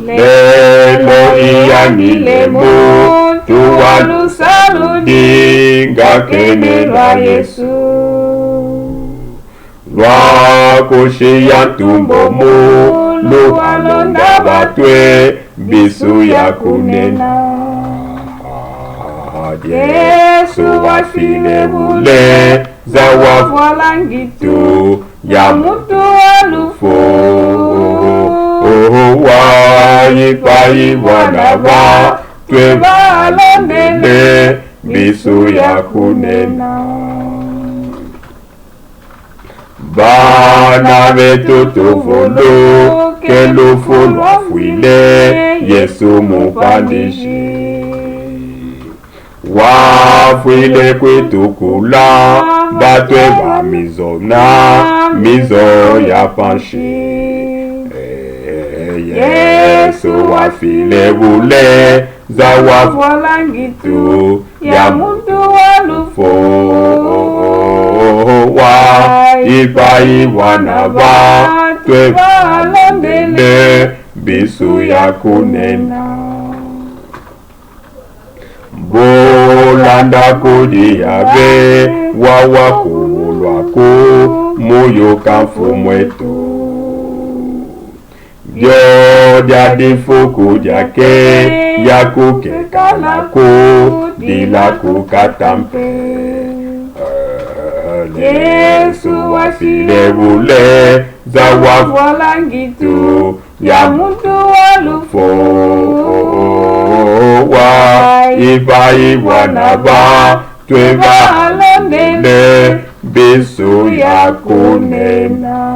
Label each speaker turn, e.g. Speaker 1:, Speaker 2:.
Speaker 1: lelo iyanilemo tuwalusaludi ngakene lwa Yesu lwakushiya ntumbomu luwalonda batwe bisu ya kunena Yesu wafile bule za wafwalangitu ya mutu walufo wayipayi wanava twe balondele bisu ya kunena bana betu tuvulu kelufu lwafwile Yesu mupandishi wafwile kwitukula batwe ba mizo ya panshi Yesu wafile bule za wafwalangitu ya muntu walufo ipayi wanava twe balondele bisu ya kunena bolanda kudiyabe wawakulwaku muyuka mfumwetu byodiadifuku dyake yakukekalaku dilaku katampe Yesu wafile bule za wafwalangitu ya muntu walufo ipayi wanava twe balondele bisu ya kunena